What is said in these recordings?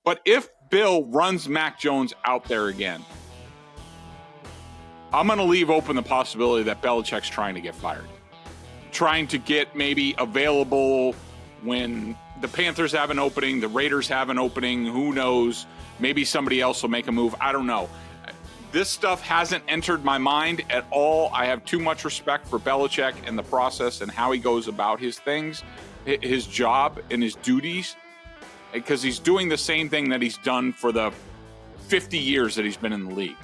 But if Bill runs Mac Jones out there again, I'm going to leave open the possibility that Belichick's trying to get fired. Trying to get maybe available when the Panthers have an opening, the Raiders have an opening, who knows? Maybe somebody else will make a move. I don't know. This stuff hasn't entered my mind at all. I have too much respect for Belichick and the process and how he goes about his things, his job and his duties, because he's doing the same thing that he's done for the 50 years that he's been in the league.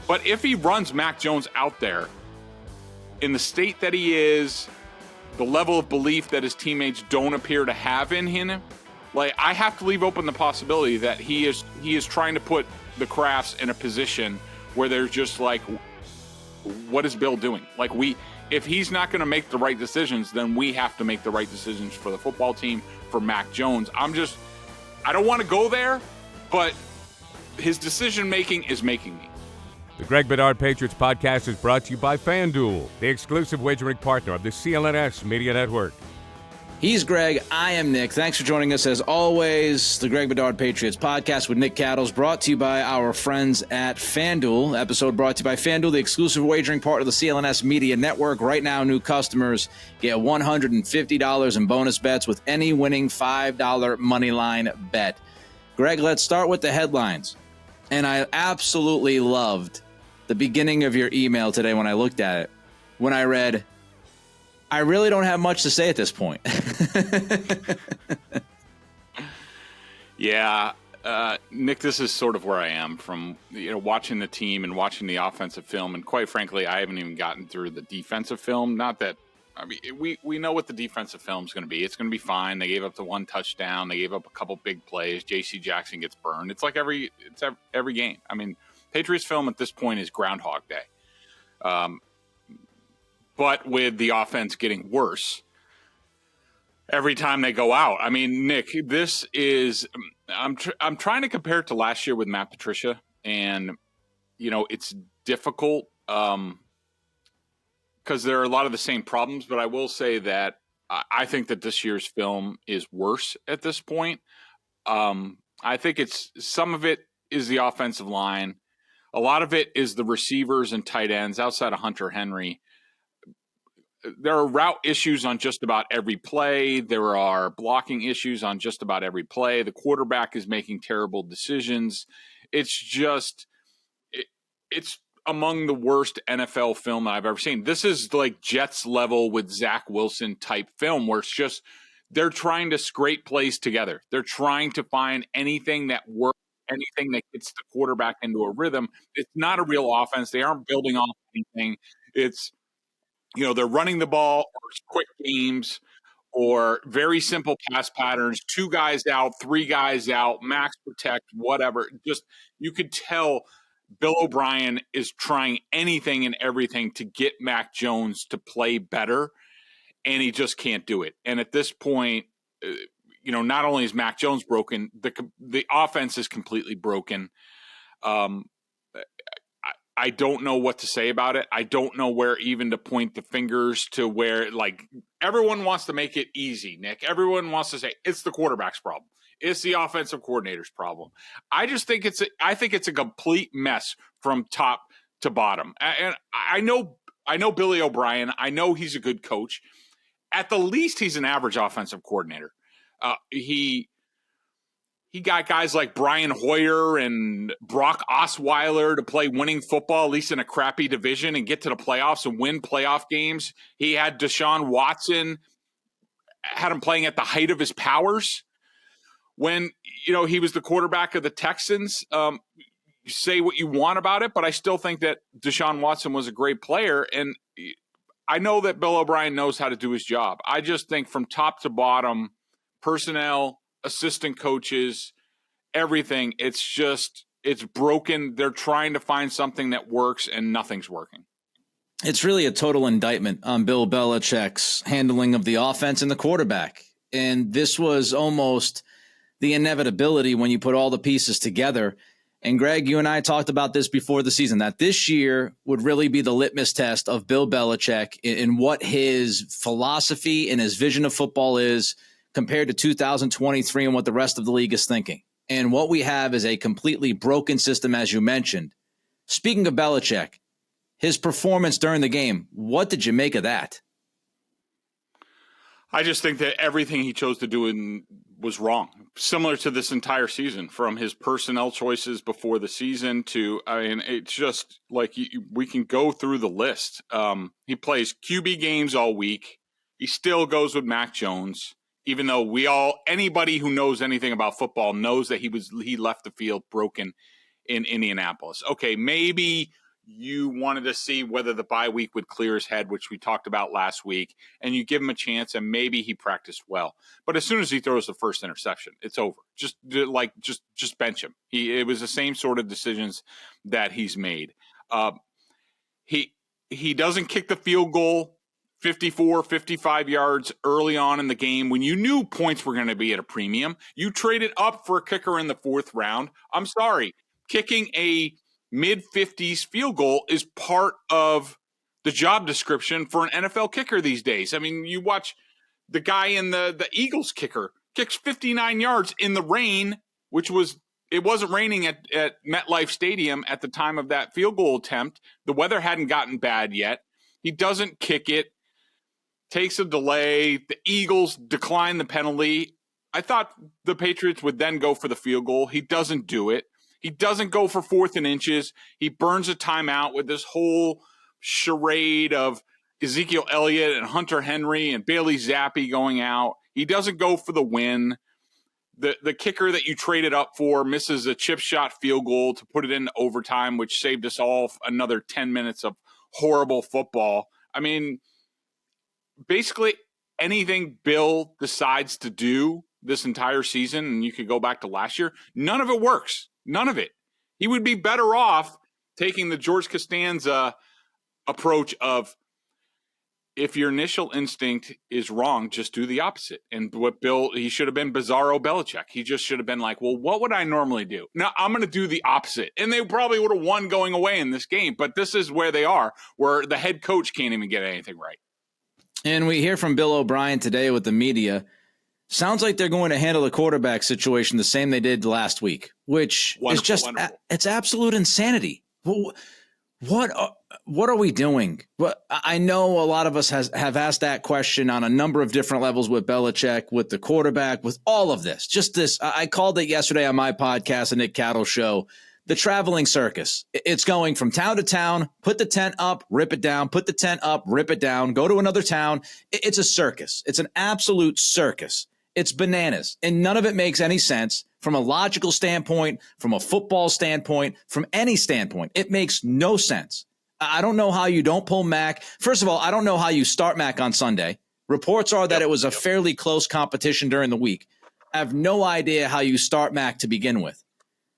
But if he runs Mac Jones out there in the state that he is, the level of belief that his teammates don't appear to have in him, like, I have to leave open the possibility that he is trying to put the Krafts in a position where they're just like, what is Bill doing? Like, if he's not going to make the right decisions, then we have to make the right decisions for the football team, for Mac Jones. I don't want to go there, but his decision making is making me. The Greg Bedard Patriots Podcast is brought to you by FanDuel, the exclusive wagering partner of the CLNS Media Network. He's Greg. I am Nick. Thanks for joining us as always. The Greg Bedard Patriots Podcast with Nick Cattles, brought to you by our friends at FanDuel. Episode brought to you by FanDuel, the exclusive wagering partner of the CLNS Media Network. Right now, new customers get $150 in bonus bets with any winning $5 moneyline bet. Greg, let's start with the headlines. And I absolutely loved the beginning of your email today when I looked at it, when I read, I really don't have much to say at this point. Yeah, Nick, this is sort of where I am from, watching the team and watching the offensive film. And quite frankly, I haven't even gotten through the defensive film. Not that, we know what the defensive film is going to be. It's going to be fine. They gave up the one touchdown. They gave up a couple big plays. J.C. Jackson gets burned. It's like every game. Patriots film at this point is Groundhog Day. But with the offense getting worse every time they go out. Nick, this is I'm trying to compare it to last year with Matt Patricia, and it's difficult because there are a lot of the same problems. But I will say that I think that this year's film is worse at this point. I think some of it is the offensive line, a lot of it is the receivers and tight ends outside of Hunter Henry. There are route issues on just about every play. There are blocking issues on just about every play. The quarterback is making terrible decisions. It's among the worst NFL film that I've ever seen. This is like Jets level with Zach Wilson type film where it's just they're trying to scrape plays together. They're trying to find anything that works, anything that gets the quarterback into a rhythm. It's not a real offense. They aren't building off anything. It's they're running the ball or quick games or very simple pass patterns, 2 guys out, 3 guys out, max protect, whatever. Just you could tell Bill O'Brien is trying anything and everything to get Mac Jones to play better, and he just can't do it. And at this point, not only is Mac Jones broken, the offense is completely broken. I don't know what to say about it. I don't know where even to point the fingers to where, like, everyone wants to make it easy, Nick. Everyone wants to say it's the quarterback's problem. It's the offensive coordinator's problem. I think it's a complete mess from top to bottom. And I know Billy O'Brien. I know he's a good coach. At the least, he's an average offensive coordinator. He got guys like Brian Hoyer and Brock Osweiler to play winning football, at least in a crappy division, and get to the playoffs and win playoff games. He had Deshaun Watson, had him playing at the height of his powers when, he was the quarterback of the Texans. You say what you want about it, but I still think that Deshaun Watson was a great player. And I know that Bill O'Brien knows how to do his job. I just think from top to bottom, personnel, assistant coaches, everything, it's broken. They're trying to find something that works and nothing's working. It's really a total indictment on Bill Belichick's handling of the offense and the quarterback. And this was almost the inevitability when you put all the pieces together. And Greg, you and I talked about this before the season, that this year would really be the litmus test of Bill Belichick in what his philosophy and his vision of football is compared to 2023 and what the rest of the league is thinking. And what we have is a completely broken system, as you mentioned. Speaking of Belichick, his performance during the game, what did you make of that? I just think that everything he chose to do was wrong. Similar to this entire season, from his personnel choices before the season to, it's just like we can go through the list. He plays QB games all week. He still goes with Mac Jones, even though anybody who knows anything about football knows that he left the field broken in Indianapolis. Okay, maybe you wanted to see whether the bye week would clear his head, which we talked about last week, and you give him a chance, and maybe he practiced well. But as soon as he throws the first interception, it's over. Just bench him. It was the same sort of decisions that he's made. He doesn't kick the field goal 54, 55 yards early on in the game when you knew points were going to be at a premium. You traded up for a kicker in the 4th round. I'm sorry. Kicking a mid-50s field goal is part of the job description for an NFL kicker these days. I mean, you watch the guy in the Eagles kicker kicks 59 yards in the rain, it wasn't raining at MetLife Stadium at the time of that field goal attempt. The weather hadn't gotten bad yet. He doesn't kick it, takes a delay. The Eagles decline the penalty. I thought the Patriots would then go for the field goal. He doesn't do it. He doesn't go for 4th and inches. He burns a timeout with this whole charade of Ezekiel Elliott and Hunter Henry and Bailey Zappe going out. He doesn't go for the win. The kicker that you traded up for misses a chip shot field goal to put it into overtime, which saved us all another 10 minutes of horrible football. I mean, basically anything Bill decides to do this entire season, and you could go back to last year, none of it works. None of it. He would be better off taking the George Costanza approach of, if your initial instinct is wrong, just do the opposite. And he should have been Bizarro Belichick. He just should have been like, well, what would I normally do? No, I'm going to do the opposite. And they probably would have won going away in this game. But this is where they are, where the head coach can't even get anything right. And we hear from Bill O'Brien today with the media. Sounds like they're going to handle the quarterback situation the same they did last week, which is just it's absolute insanity. What are we doing? Well, I know a lot of us have asked that question on a number of different levels with Belichick, with the quarterback, with all of this. Just this, I called it yesterday on my podcast, the Nick Cattle Show, the traveling circus. It's going from town to town, put the tent up, rip it down, put the tent up, rip it down, go to another town. It's a circus. It's an absolute circus. It's bananas, and none of it makes any sense from a logical standpoint, from a football standpoint, from any standpoint. It makes no sense. I don't know how you don't pull Mac. First of all, I don't know how you start Mac on Sunday. Reports are that it was a fairly close competition during the week. I have no idea how you start Mac to begin with.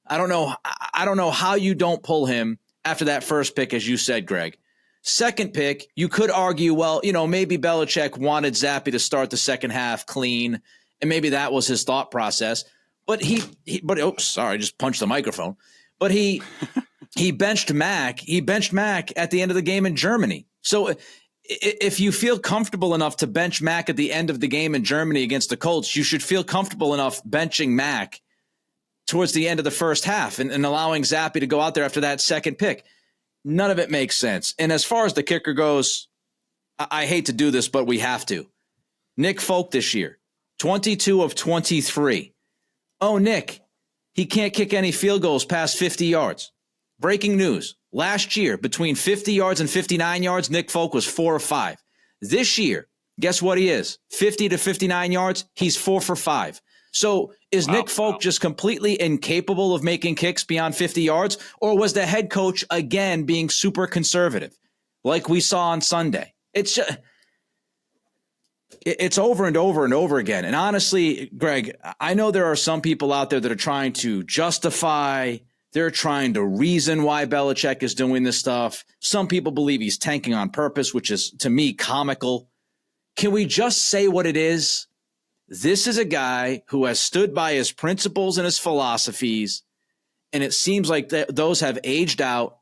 I don't know how you don't pull him after that first pick, as you said, Greg. Second pick, you could argue, well, maybe Belichick wanted Zappe to start the second half clean, and maybe that was his thought process. But I just punched the microphone. But he benched Mac. He benched Mac at the end of the game in Germany. So if you feel comfortable enough to bench Mac at the end of the game in Germany against the Colts, you should feel comfortable enough benching Mac towards the end of the first half and allowing Zappe to go out there after that second pick. None of it makes sense. And as far as the kicker goes, I hate to do this, but we have to. Nick Folk this year, 22 of 23. Oh, Nick, he can't kick any field goals past 50 yards. Breaking news. Last year, between 50 yards and 59 yards, Nick Folk was 4 of 5. This year, guess what he is? 50 to 59 yards, he's 4 for 5. So is Nick Folk just completely incapable of making kicks beyond 50 yards, or was the head coach again being super conservative like we saw on Sunday? It's over and over and over again. And honestly, Greg, I know there are some people out there that are trying to justify, they're trying to reason why Belichick is doing this stuff. Some people believe he's tanking on purpose, which is, to me, comical. Can we just say what it is? This is a guy who has stood by his principles and his philosophies, and it seems like those have aged out.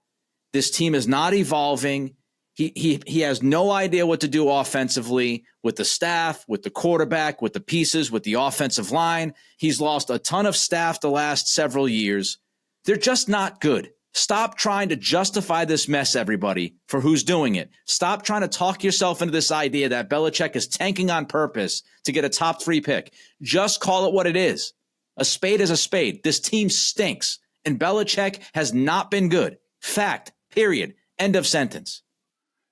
This team is not evolving. He has no idea what to do offensively with the staff, with the quarterback, with the pieces, with the offensive line. He's lost a ton of staff the last several years. They're just not good. Stop trying to justify this mess, everybody, for who's doing it. Stop trying to talk yourself into this idea that Belichick is tanking on purpose to get a top 3 pick. Just call it what it is. A spade is a spade. This team stinks, and Belichick has not been good. Fact, period. End of sentence.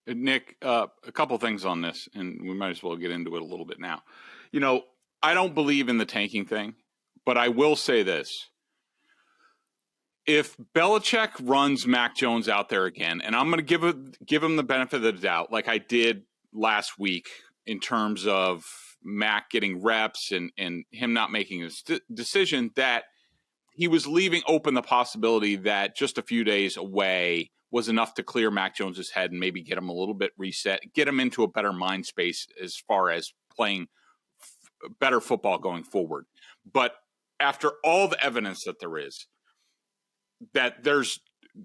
Nick, a couple things on this, and we might as well get into it a little bit now. You know, I don't believe in the tanking thing, but I will say this. If Belichick runs Mac Jones out there again, and I'm going to give him the benefit of the doubt, like I did last week in terms of Mac getting reps and him not making a decision, that he was leaving open the possibility that just a few days away was enough to clear Mac Jones's head and maybe get him a little bit reset, get him into a better mind space as far as playing better football going forward. But after all the evidence that there is, that there's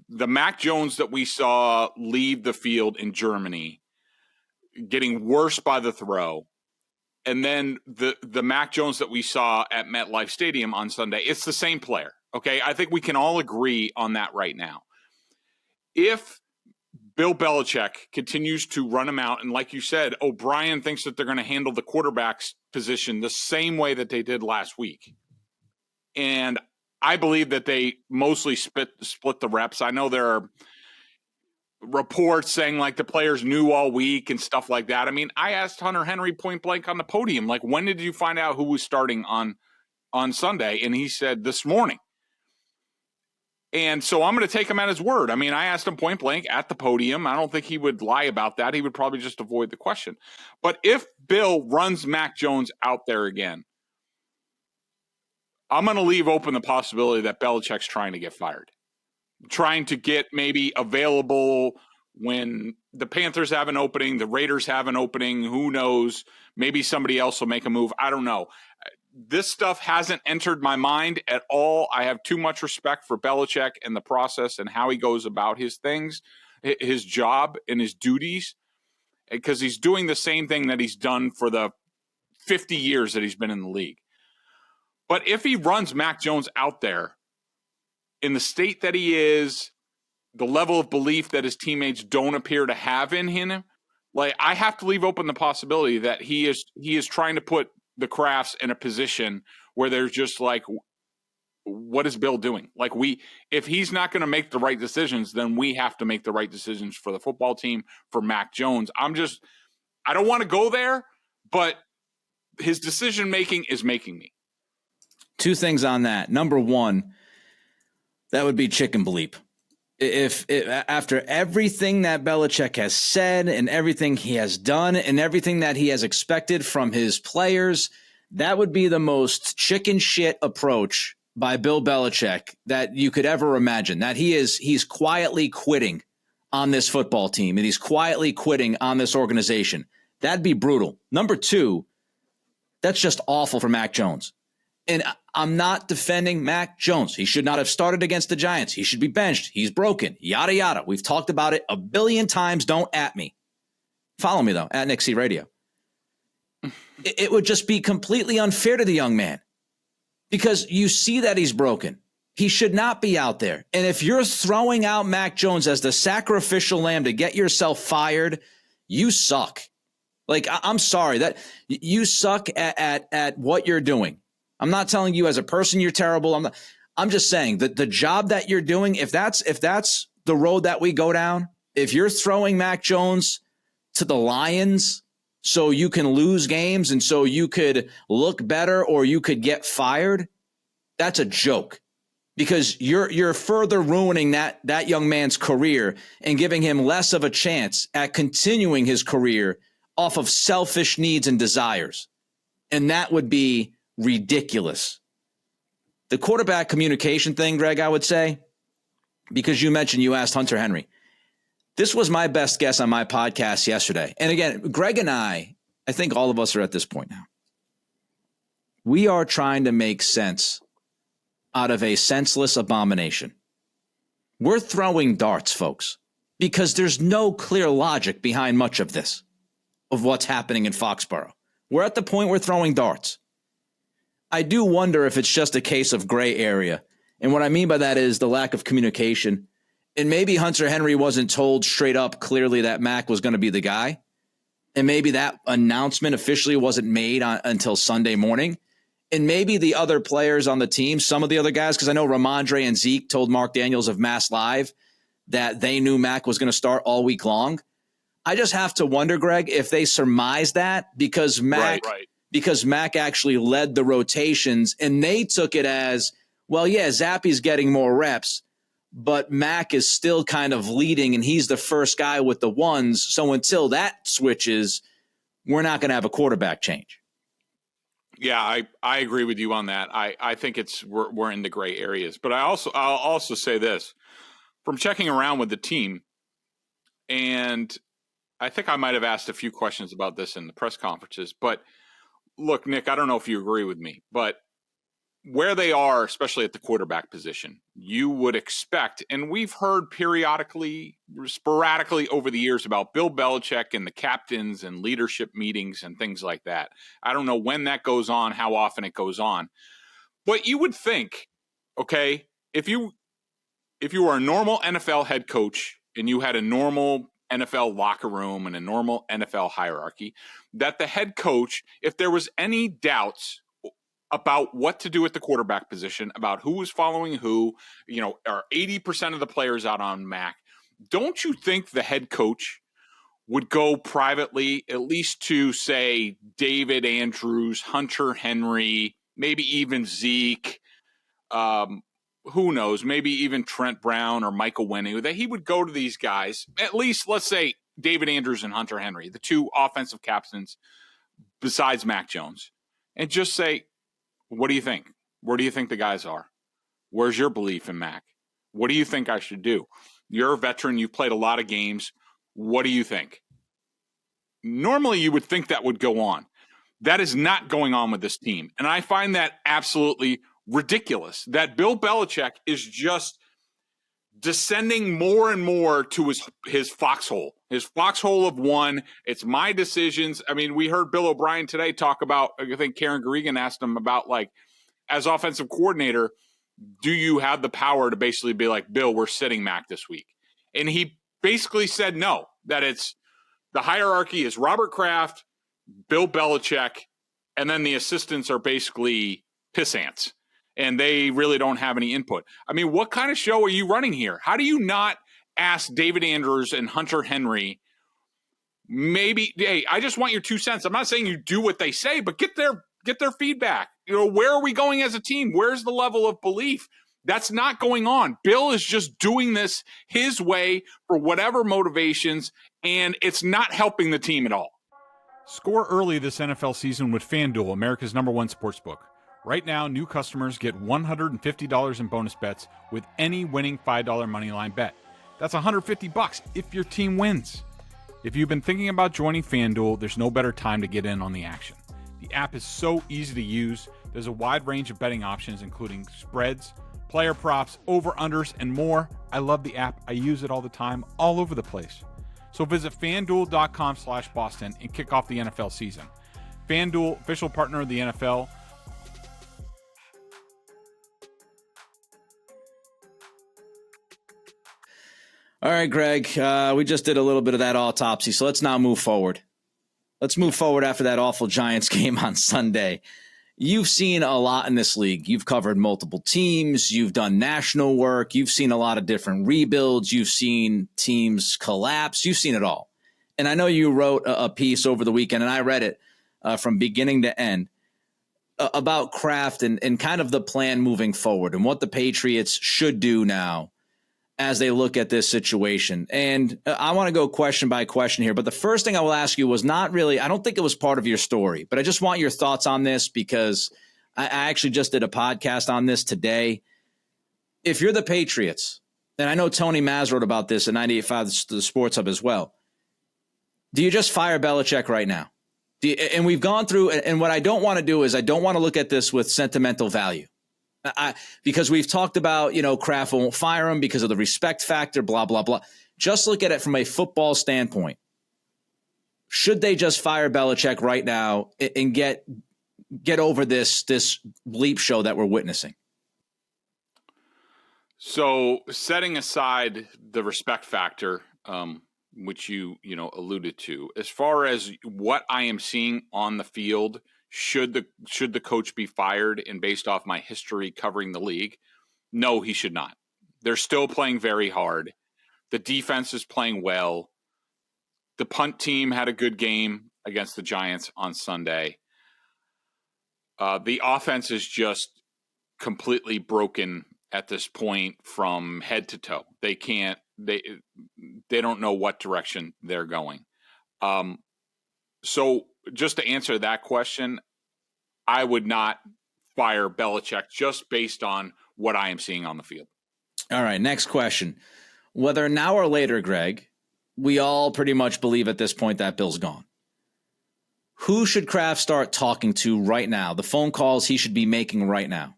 the Mac Jones that we saw leave the field in Germany getting worse by the throw, and then the Mac Jones that we saw at MetLife Stadium on Sunday, it's the same player, okay? I think we can all agree on that right now. If Bill Belichick continues to run him out, and like you said, O'Brien thinks that they're going to handle the quarterback's position the same way that they did last week, and I believe that they mostly split the reps. I know there are reports saying like the players knew all week and stuff like that. I mean, I asked Hunter Henry point blank on the podium, like, when did you find out who was starting on Sunday? And he said this morning. And so I'm going to take him at his word. I mean, I asked him point blank at the podium. I don't think he would lie about that. He would probably just avoid the question. But if Bill runs Mac Jones out there again, I'm going to leave open the possibility that Belichick's trying to get fired, trying to get maybe available when the Panthers have an opening, the Raiders have an opening, who knows, maybe somebody else will make a move. I don't know. This stuff hasn't entered my mind at all. I have too much respect for Belichick and the process and how he goes about his things, his job and his duties, because he's doing the same thing that he's done for the 50 years that he's been in the league. But if he runs Mac Jones out there in the state that he is, the level of belief that his teammates don't appear to have in him, like, I have to leave open the possibility that he is trying to put the Krafts in a position where they're just like, what is Bill doing? Like, if he's not going to make the right decisions, then we have to make the right decisions for the football team, for Mac Jones. I don't want to go there, but his decision making is making me. Two things on that. Number one, that would be chicken bleep. If after everything that Belichick has said and everything he has done and everything that he has expected from his players, that would be the most chicken shit approach by Bill Belichick that you could ever imagine. That he's quietly quitting on this football team and he's quietly quitting on this organization. That'd be brutal. Number two, that's just awful for Mac Jones. And I'm not defending Mac Jones. He should not have started against the Giants. He should be benched. He's broken. Yada, yada. We've talked about it a billion times. Don't at me. Follow me, though, at Nick C Radio. It would just be completely unfair to the young man because you see that he's broken. He should not be out there. And if you're throwing out Mac Jones as the sacrificial lamb to get yourself fired, you suck. Like, I'm sorry that you suck at what you're doing. I'm not telling you as a person you're terrible. I'm just saying that the job that you're doing, if that's the road that we go down, if you're throwing Mac Jones to the Lions so you can lose games and so you could look better or you could get fired, that's a joke. Because you're further ruining that young man's career and giving him less of a chance at continuing his career off of selfish needs and desires. And that would be ridiculous. The quarterback communication thing, Greg, I would say, because you mentioned you asked Hunter Henry. This was my best guess on my podcast yesterday. And again, Greg and I think all of us are at this point now. We are trying to make sense out of a senseless abomination. We're throwing darts, folks. because there's no clear logic behind much of this, of what's happening in Foxborough. We're at the point we're throwing darts. I do wonder if it's just a case of gray area. And what I mean by that is the lack of communication. And maybe Hunter Henry wasn't told straight up clearly that Mac was going to be the guy. And maybe that announcement officially wasn't made until Sunday morning. And maybe the other players on the team, some of the other guys, because I know Ramondre and Zeke told Mark Daniels of Mass Live that they knew Mac was going to start all week long. I just have to wonder, Greg, if they surmised that because Mac actually led the rotations and they took it as, well, yeah, Zappe's getting more reps, but Mac is still kind of leading and he's the first guy with the ones. So until that switches, we're not going to have a quarterback change. Yeah, I agree with you on that. I think we're in the gray areas. But I'll also say this. From checking around with the team, and I think I might have asked a few questions about this in the press conferences, but look, Nick, I don't know if you agree with me, but where they are, especially at the quarterback position, you would expect, and we've heard periodically, sporadically over the years about Bill Belichick and the captains and leadership meetings and things like that. I don't know when that goes on, how often it goes on, but you would think, okay, if you were a normal NFL head coach and you had a normal NFL locker room and a normal NFL hierarchy, that the head coach, if there was any doubts about what to do at the quarterback position, about who was following who, are 80% of the players out on Mac, don't you think the head coach would go privately, at least to, say, David Andrews, Hunter Henry, maybe even Zeke, who knows, maybe even Trent Brown or Michael Winning, that he would go to these guys, at least, let's say, David Andrews and Hunter Henry, the two offensive captains besides Mac Jones, and just say, what do you think? Where do you think the guys are? Where's your belief in Mac? What do you think I should do? You're a veteran. You've played a lot of games. What do you think? Normally, you would think that would go on. That is not going on with this team. And I find that absolutely ridiculous that Bill Belichick is just descending more and more to his foxhole of one. It's my decisions. I mean, we heard Bill O'Brien today talk about, I think Karen Garrigan asked him about, like, as offensive coordinator, do you have the power to basically be like, Bill, we're sitting Mac this week? And he basically said no, that it's the hierarchy is Robert Kraft, Bill Belichick, and then the assistants are basically piss ants. And they really don't have any input. I mean, what kind of show are you running here? How do you not ask David Andrews and Hunter Henry, maybe, hey, I just want your 2 cents. I'm not saying you do what they say, but get their feedback. Where are we going as a team? Where's the level of belief? That's not going on. Bill is just doing this his way for whatever motivations, and it's not helping the team at all. Score early this NFL season with FanDuel, America's #1 sportsbook. Right now, new customers get $150 in bonus bets with any winning $5 moneyline bet. That's $150 if your team wins. If you've been thinking about joining FanDuel, there's no better time to get in on the action. The app is so easy to use. There's a wide range of betting options, including spreads, player props, over-unders, and more. I love the app. I use it all the time, all over the place. So visit FanDuel.com/Boston and kick off the NFL season. FanDuel, official partner of the NFL. All right, Greg, we just did a little bit of that autopsy, so let's now move forward. Let's move forward after that awful Giants game on Sunday. You've seen a lot in this league. You've covered multiple teams. You've done national work. You've seen a lot of different rebuilds. You've seen teams collapse. You've seen it all. And I know you wrote a piece over the weekend, and I read it from beginning to end, about Kraft and kind of the plan moving forward and what the Patriots should do now as they look at this situation. And I want to go question by question here, but the first thing I will ask you was not really, I don't think it was part of your story, but I just want your thoughts on this because I actually just did a podcast on this today. If you're the Patriots, and I know Tony Maz wrote about this at 98.5 the Sports Hub as well, do you just fire Belichick right now? And we've gone through, and what I don't want to do is I don't want to look at this with sentimental value. Because we've talked about, Kraft won't fire him because of the respect factor, blah, blah, blah. just look at it from a football standpoint. Should they just fire Belichick right now and get over this bleep show that we're witnessing? So setting aside the respect factor, which you alluded to, as far as what I am seeing on the field, should the coach be fired? And based off my history covering the league, no, he should not. They're still playing very hard. The defense is playing well. The punt team had a good game against the Giants on Sunday. The offense is just completely broken at this point from head to toe. They don't know what direction they're going. So just to answer that question, I would not fire Belichick just based on what I am seeing on the field. All right, next question. Whether now or later, Greg, we all pretty much believe at this point that Bill's gone. Who should Kraft start talking to right now? The phone calls he should be making right now.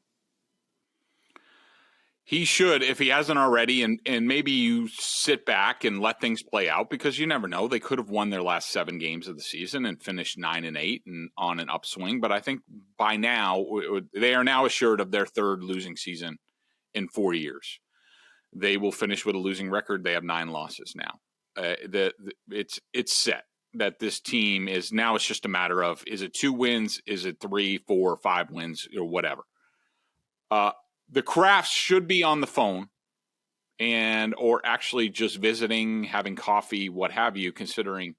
He should, if he hasn't already, and maybe you sit back and let things play out, because you never know. They could have won their last 7 games of the season and finished 9-8 and on an upswing. But I think by now they are now assured of their 3rd losing season in 4 years. They will finish with a losing record. They have 9 losses now. It's set that this team is now. It's just a matter of, is it 2 wins? Is it 3, 4, 5 wins, or whatever? The Krafts should be on the phone or actually just visiting, having coffee, what have you, considering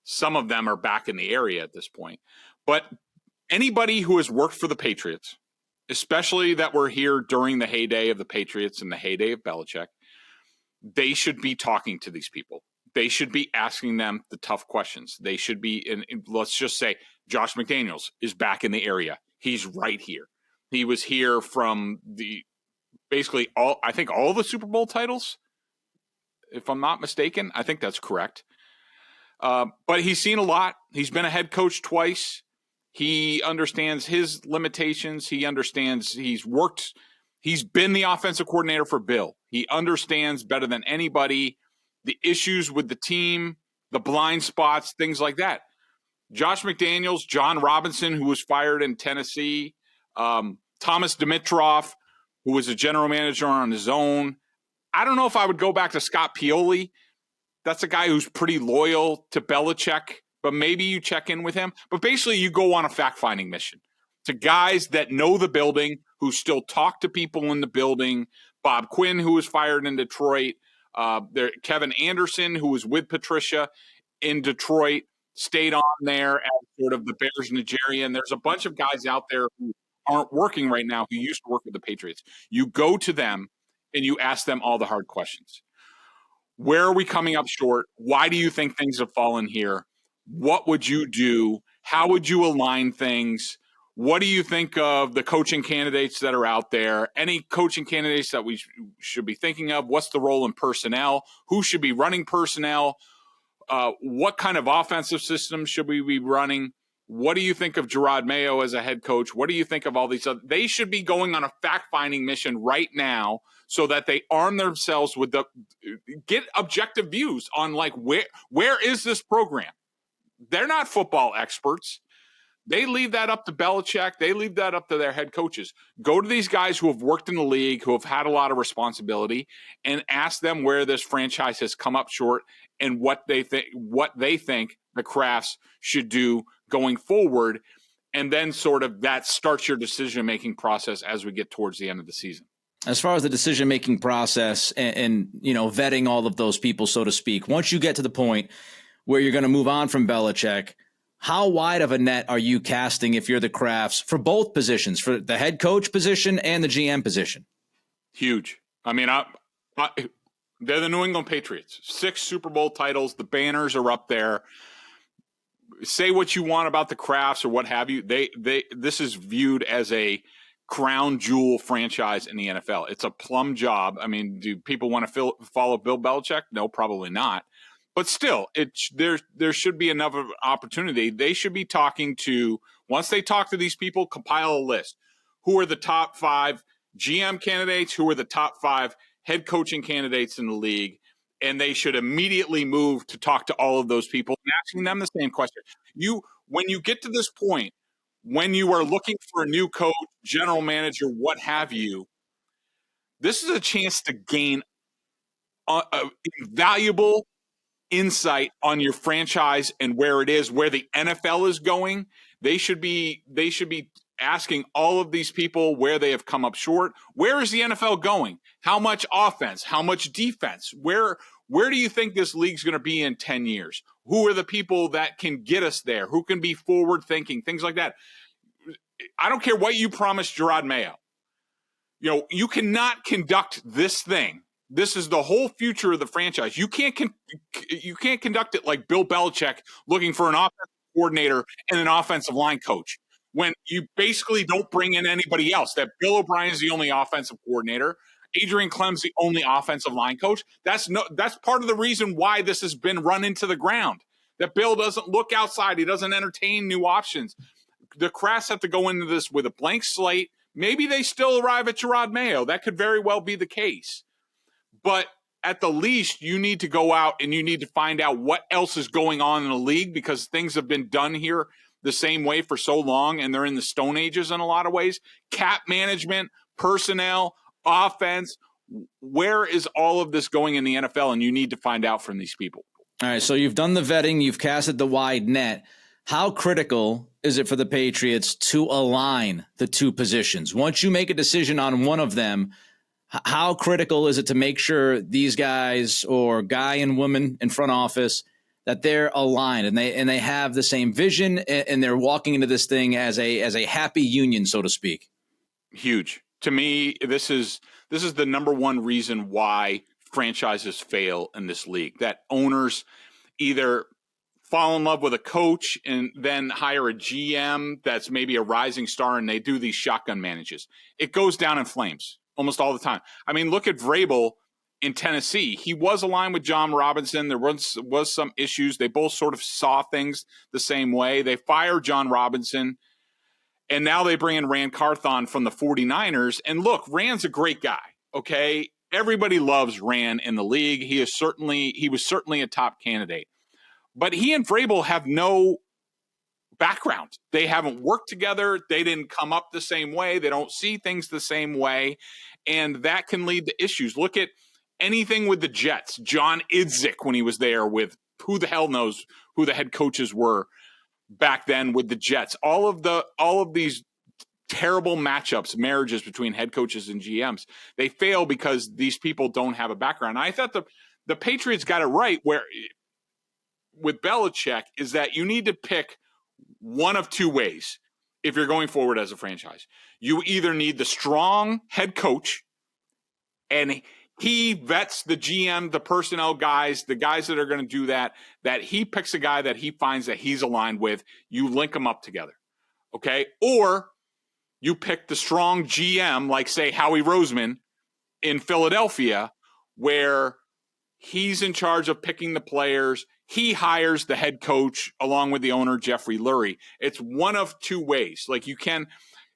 some of them are back in the area at this point. But anybody who has worked for the Patriots, especially that were here during the heyday of the Patriots and the heyday of Belichick, they should be talking to these people. They should be asking them the tough questions. They should be, let's just say Josh McDaniels is back in the area. He's right here. He was here from basically all the Super Bowl titles, if I'm not mistaken. I think that's correct. But he's seen a lot. He's been a head coach twice. He understands his limitations. He understands he's been the offensive coordinator for Bill. He understands better than anybody the issues with the team, the blind spots, things like that. Josh McDaniels, John Robinson, who was fired in Tennessee, Thomas Dimitroff, who was a general manager on his own. I don't know if I would go back to Scott Pioli. That's a guy who's pretty loyal to Belichick, but maybe you check in with him. But basically, you go on a fact-finding mission to guys that know the building, who still talk to people in the building. Bob Quinn, who was fired in Detroit. Kevin Anderson, who was with Patricia in Detroit, stayed on there as sort of the Bears Nigerian. There's a bunch of guys out there who aren't working right now who used to work with the Patriots. You go to them and you ask them all the hard questions. Where are we coming up short? Why do you think things have fallen here? What would you do? How would you align things? What do you think of the coaching candidates that are out there? Any coaching candidates that we should be thinking of? What's the role in personnel? Who should be running personnel? What kind of offensive system should we be running? What do you think of Jerod Mayo as a head coach? What do you think of all these other? They should be going on a fact-finding mission right now so that they arm themselves with get objective views on like where is this program? They're not football experts. They leave that up to Belichick. They leave that up to their head coaches. Go to these guys who have worked in the league, who have had a lot of responsibility, and ask them where this franchise has come up short and what they think the Krafts should do going forward. And then sort of that starts your decision-making process as we get towards the end of the season. As far as the decision-making process and vetting all of those people, so to speak, once you get to the point where you're going to move on from Belichick, how wide of a net are you casting if you're the Krafts for both positions, for the head coach position and the GM position? Huge. I mean, they're the New England Patriots. 6 Super Bowl titles. The banners are up there. Say what you want about the Krafts or what have you. This is viewed as a crown jewel franchise in the NFL. It's a plum job. I mean, do people want to follow Bill Belichick? No, probably not. But still, there should be enough of an opportunity. They should be talking to, once they talk to these people, compile a list. Who are the top 5 GM candidates? Who are the top 5 head coaching candidates in the league? and they should immediately move to talk to all of those people and asking them the same question. When you get to this point, when you are looking for a new coach, general manager, what have you, this is a chance to gain valuable insight on your franchise and where it is, where the NFL is going. They should be asking all of these people where they have come up short. Where is the NFL going? How much offense? How much defense? Where do you think this league's going to be in 10 years? Who are the people that can get us there? Who can be forward thinking? Things like that. I don't care what you promised Jerod Mayo. You cannot conduct this thing. This is the whole future of the franchise. You can't conduct it like Bill Belichick looking for an offensive coordinator and an offensive line coach when you basically don't bring in anybody else. That Bill O'Brien is the only offensive coordinator. Adrian Clem's the only offensive line coach. That's part of the reason why this has been run into the ground. That Bill doesn't look outside. He doesn't entertain new options. The Krafts have to go into this with a blank slate. Maybe they still arrive at Jerod Mayo. That could very well be the case. But at the least, you need to go out and you need to find out what else is going on in the league, because things have been done here the same way for so long, and they're in the Stone Ages in a lot of ways. Cap management, personnel, offense. Where is all of this going in the NFL? And you need to find out from these people. All right, so you've done the vetting. You've casted the wide net. How critical is it for the Patriots to align the two positions? Once you make a decision on one of them, how critical is it to make sure these guys, or guy and woman in front office, that they're aligned and they have the same vision and they're walking into this thing as a happy union, so to speak? Huge. To me, this is the number one reason why franchises fail in this league. That owners either fall in love with a coach and then hire a GM that's maybe a rising star, and they do these shotgun manages. It goes down in flames almost all the time. I mean, look at Vrabel in Tennessee. He was aligned with John Robinson. There was some issues. They both sort of saw things the same way. They fired John Robinson, and now they bring in Rand Carthon from the 49ers. And look, Rand's a great guy, okay? Everybody loves Rand in the league. He was certainly a top candidate. But he and Vrabel have no background. They haven't worked together. They didn't come up the same way. They don't see things the same way. And that can lead to issues. Look at anything with the Jets. John Idzik, when he was there, with who the hell knows who the head coaches were back then with the Jets. All of these terrible matchups, marriages between head coaches and GMs, they fail because these people don't have a background. I thought the Patriots got it right with Belichick, is that you need to pick one of two ways if you're going forward as a franchise. You either need the strong head coach, and he vets the GM, the personnel guys, the guys that are going to do that he picks a guy that he finds that he's aligned with. You link them up together, okay? Or you pick the strong GM, like, say, Howie Roseman in Philadelphia, where he's in charge of picking the players. He hires the head coach along with the owner, Jeffrey Lurie. It's one of two ways. Like,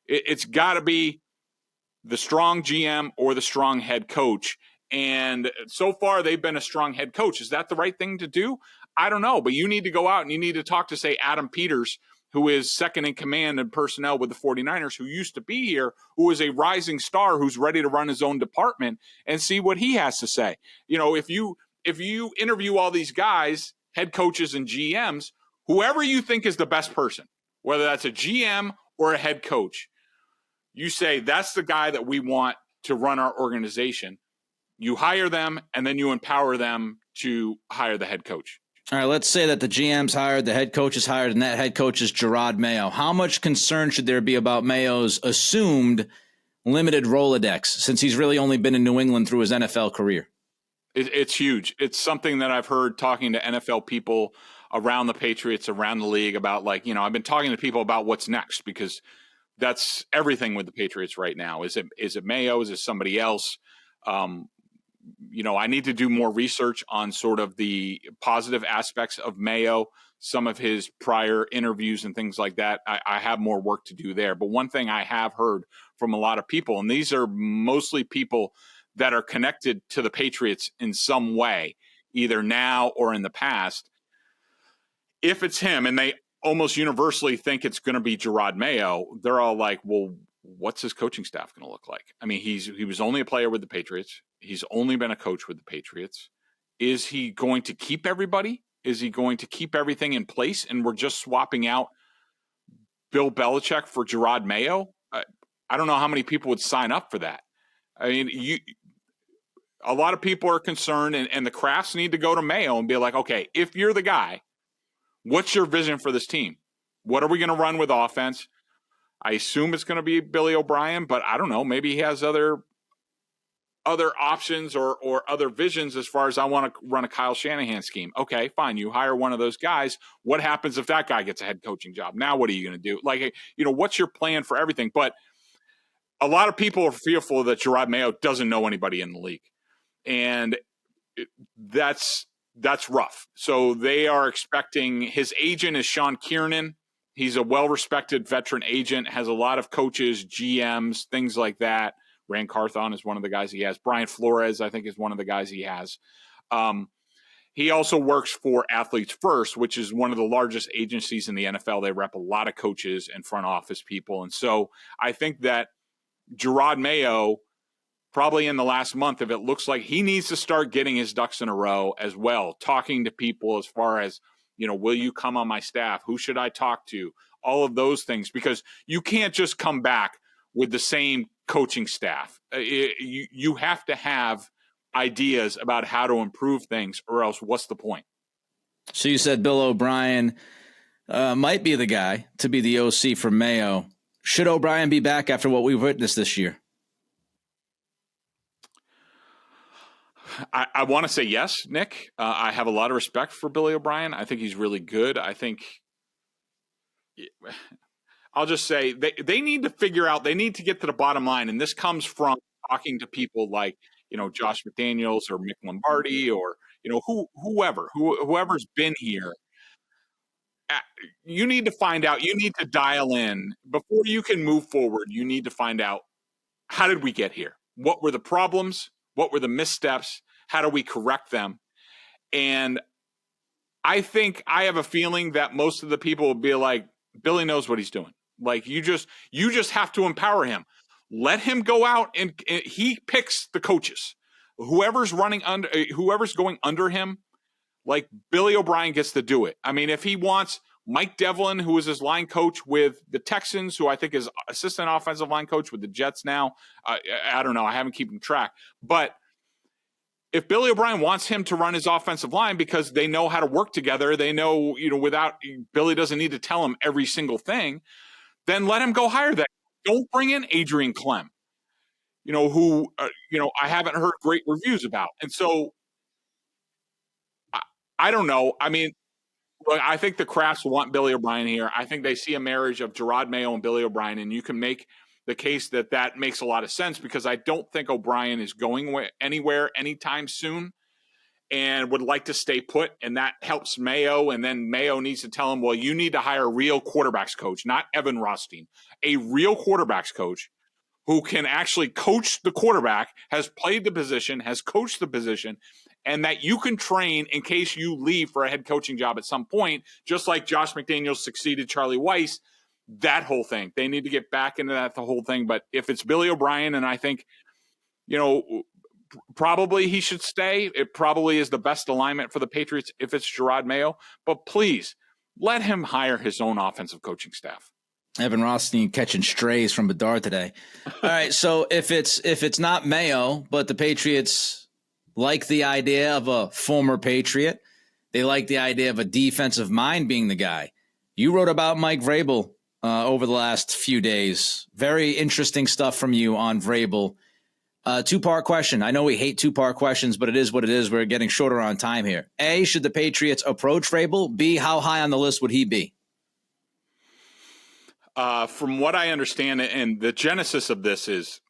it's got to be the strong GM or the strong head coach. And so far, they've been a strong head coach. Is that the right thing to do? I don't know. But you need to go out and you need to talk to, say, Adam Peters, who is second in command in personnel with the 49ers, who used to be here, who is a rising star, who's ready to run his own department, and see what he has to say. If you interview all these guys, head coaches and GMs, whoever you think is the best person, whether that's a GM or a head coach, you say, that's the guy that we want to run our organization. You hire them, and then you empower them to hire the head coach. All right, let's say that the GM's hired, the head coach is hired, and that head coach is Jerod Mayo. How much concern should there be about Mayo's assumed limited Rolodex, since he's really only been in New England through his NFL career? It's huge. It's something that I've heard talking to NFL people around the Patriots, around the league, about, I've been talking to people about what's next, because that's everything with the Patriots right now. Is it Mayo? Is it somebody else? I need to do more research on sort of the positive aspects of Mayo, some of his prior interviews and things like that. I have more work to do there. But one thing I have heard from a lot of people, and these are mostly people that are connected to the Patriots in some way, either now or in the past. If it's him, and they almost universally think it's going to be Jerod Mayo, they're all like, well, what's his coaching staff going to look like? I mean, he was only a player with the Patriots. He's only been a coach with the Patriots. Is he going to keep everybody? Is he going to keep everything in place? And we're just swapping out Bill Belichick for Jerod Mayo? I don't know how many people would sign up for that. I mean, a lot of people are concerned, and the Krafts need to go to Mayo and be like, okay, if you're the guy, what's your vision for this team? What are we going to run with offense? I assume it's going to be Billy O'Brien, but I don't know. Maybe he has other options or other visions as far as I want to run a Kyle Shanahan scheme. Okay, fine. You hire one of those guys. What happens if that guy gets a head coaching job? Now what are you going to do? Like, what's your plan for everything? But a lot of people are fearful that Jerod Mayo doesn't know anybody in the league. And that's rough. So they are expecting, his agent is Sean Kiernan. He's a well-respected veteran agent, has a lot of coaches, GMs, things like that. Rand Carthon is one of the guys he has. Brian Flores, I think, is one of the guys he has. He also works for Athletes First, which is one of the largest agencies in the NFL. They rep a lot of coaches and front office people. And so I think that Jerod Mayo, probably in the last month, if it looks like, he needs to start getting his ducks in a row as well, talking to people as far as, will you come on my staff? Who should I talk to? All of those things, because you can't just come back with the same coaching staff. You have to have ideas about how to improve things, or else what's the point? So you said Bill O'Brien might be the guy to be the OC for Mayo. Should O'Brien be back after what we've witnessed this year? I want to say yes, Nick. I have a lot of respect for Billy O'Brien. I think he's really good. I think I'll just say they need to figure out, they need to get to the bottom line. And this comes from talking to people like, Josh McDaniels or Mick Lombardi or, whoever's been here. You need to find out, you need to dial in before you can move forward. You need to find out, how did we get here? What were the problems? What were the missteps? How do we correct them? And I have a feeling that most of the people will be like, Billy knows what he's doing. Like, you just have to empower him. Let him go out and he picks the coaches. Whoever's going under him, like, Billy O'Brien gets to do it. I mean, if he wants Mike Devlin, who is his line coach with the Texans, who I think is assistant offensive line coach with the Jets now, I don't know. I haven't kept track. But if Billy O'Brien wants him to run his offensive line because they know how to work together, they know, without Billy doesn't need to tell him every single thing, then let him go hire that. Don't bring in Adrian Clem, who, I haven't heard great reviews about. And so I don't know. I mean, look, I think the Krafts want Billy O'Brien here. I think they see a marriage of Jerod Mayo and Billy O'Brien, and you can make the case that makes a lot of sense, because I don't think O'Brien is going anywhere anytime soon and would like to stay put, and that helps Mayo. And then Mayo needs to tell him, well, you need to hire a real quarterbacks coach, not Evan Rothstein, a real quarterbacks coach who can actually coach the quarterback, has played the position, has coached the position, and that you can train in case you leave for a head coaching job at some point, just like Josh McDaniels succeeded Charlie Weiss. That whole thing. They need to get back into the whole thing. But if it's Billy O'Brien, and I think, probably he should stay. It probably is the best alignment for the Patriots if it's Jerod Mayo. But please, let him hire his own offensive coaching staff. Evan Rothstein catching strays from Bedard today. All right, so if it's not Mayo, but the Patriots like the idea of a former Patriot, they like the idea of a defensive mind being the guy. You wrote about Mike Vrabel over the last few days. Very interesting stuff from you on Vrabel. Two-part question. I know we hate two-part questions, but it is what it is. We're getting shorter on time here. A, should the Patriots approach Vrabel? B, how high on the list would he be? From what I understand, and the genesis of this is,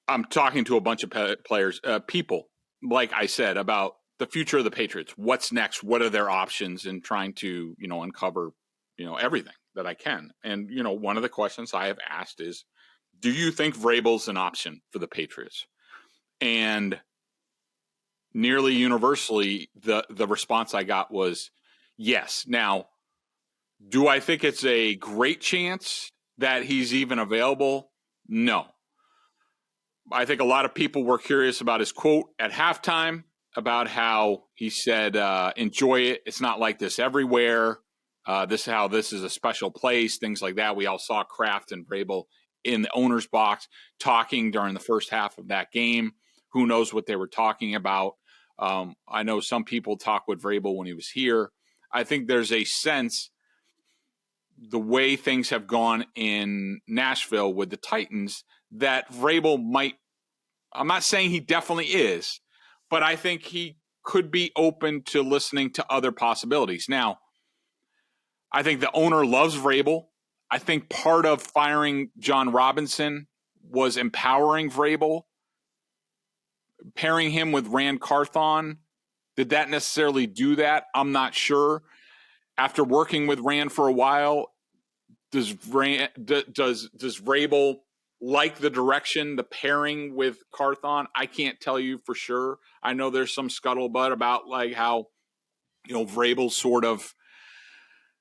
I'm talking to a bunch of players, people, like I said, about the future of the Patriots. What's next? What are their options? And trying to, uncover, everything that I can. And, one of the questions I have asked is, do you think Vrabel's an option for the Patriots? And nearly universally, the response I got was yes. Now, do I think it's a great chance that he's even available? No. I think a lot of people were curious about his quote at halftime about how he said, enjoy it. It's not like this everywhere. This is a special place, things like that. We all saw Kraft and Vrabel in the owner's box talking during the first half of that game. Who knows what they were talking about? I know some people talk with Vrabel when he was here. I think there's a sense the way things have gone in Nashville with the Titans that Vrabel might, I'm not saying he definitely is, but I think he could be open to listening to other possibilities. Now, I think the owner loves Vrabel. I think part of firing John Robinson was empowering Vrabel, pairing him with Rand Carthon. Did that necessarily do that? I'm not sure. After working with Rand for a while, does Vrabel like the direction, the pairing with Carthon? I can't tell you for sure. I know there's some scuttlebutt about like how, Vrabel's sort of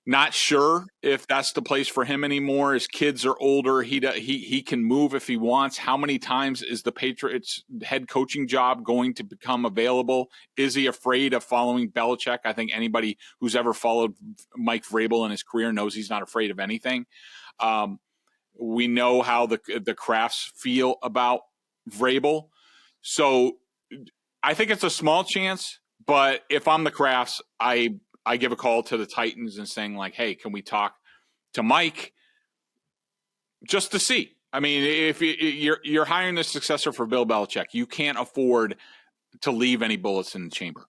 not sure if that's the place for him anymore. His kids are older. He can move if he wants. How many times is the Patriots head coaching job going to become available? Is he afraid of following Belichick? I think anybody who's ever followed Mike Vrabel in his career knows he's not afraid of anything. We know how the Krafts feel about Vrabel. So I think it's a small chance, but if I'm the Krafts, I give a call to the Titans and saying like, hey, can we talk to Mike just to see? I mean, if you're hiring the successor for Bill Belichick, you can't afford to leave any bullets in the chamber.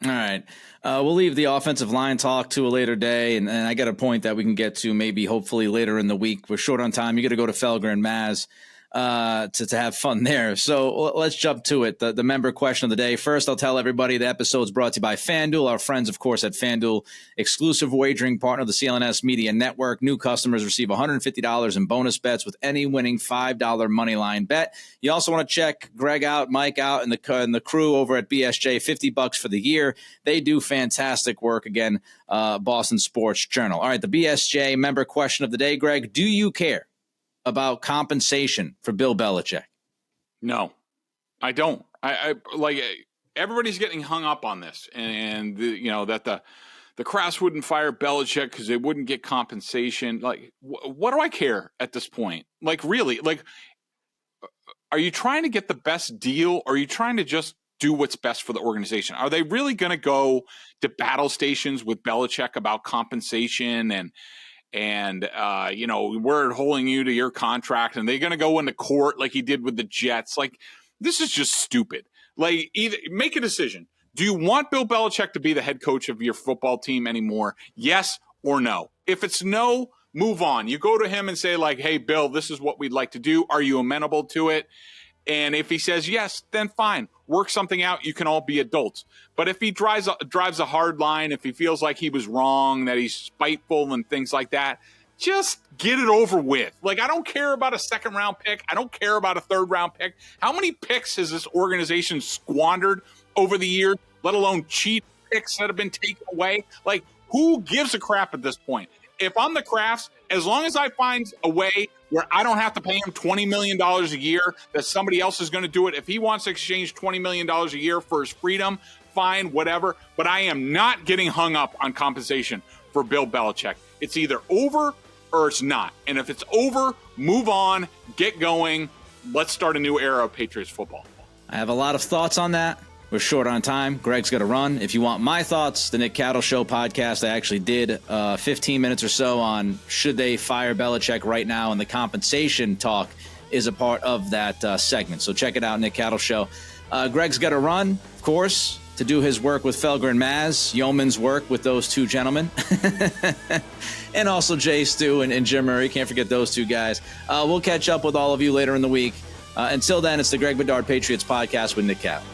All right. We'll leave the offensive line talk to a later day. And I got a point that we can get to maybe hopefully later in the week. We're short on time. You got to go to Felger and Maz to have fun there. So let's jump to it. The member question of the day. First, I'll tell everybody the episode's brought to you by FanDuel, our friends, of course, at FanDuel, exclusive wagering partner of the CLNS Media Network. New customers receive $150 in bonus bets with any winning $5 money line bet. You also want to check Greg out, Mike out, and the crew over at BSJ, $50 for the year. They do fantastic work. Again, Boston Sports Journal. All right, the BSJ member question of the day, Greg. Do you care about compensation for Bill Belichick? No, I don't. I like everybody's getting hung up on this, and that the Krafts wouldn't fire Belichick because they wouldn't get compensation. Like, what do I care at this point? Like, really? Like, are you trying to get the best deal, or are you trying to just do what's best for the organization? Are they really going to go to battle stations with Belichick about compensation and we're holding you to your contract, and they're going to go into court like he did with the Jets? Like, this is just stupid. Like, either make a decision. Do you want Bill Belichick to be the head coach of your football team anymore? Yes or no? If it's no, move on. You go to him and say like, hey, Bill, this is what we'd like to do. Are you amenable to it? And if he says yes, then fine. Work something out. You can all be adults. But if he drives a hard line, if he feels like he was wrong, that he's spiteful and things like that, just get it over with. Like, I don't care about a second-round pick. I don't care about a third-round pick. How many picks has this organization squandered over the years, let alone cheap picks that have been taken away? Like, who gives a crap at this point? If I'm the Krafts, as long as I find a way where I don't have to pay him $20 million a year, that somebody else is going to do it. If he wants to exchange $20 million a year for his freedom, fine, whatever. But I am not getting hung up on compensation for Bill Belichick. It's either over or it's not. And if it's over, move on, get going. Let's start a new era of Patriots football. I have a lot of thoughts on that. We're short on time. Greg's got to run. If you want my thoughts, the Nick Cattle Show podcast, I actually did 15 minutes or so on should they fire Belichick right now, and the compensation talk is a part of that segment. So check it out, Nick Cattle Show. Greg's got to run, of course, to do his work with Felger and Maz, yeoman's work with those two gentlemen, and also Jay Stu and Jim Murray. Can't forget those two guys. We'll catch up with all of you later in the week. Until then, it's the Greg Bedard Patriots Podcast with Nick Cattle.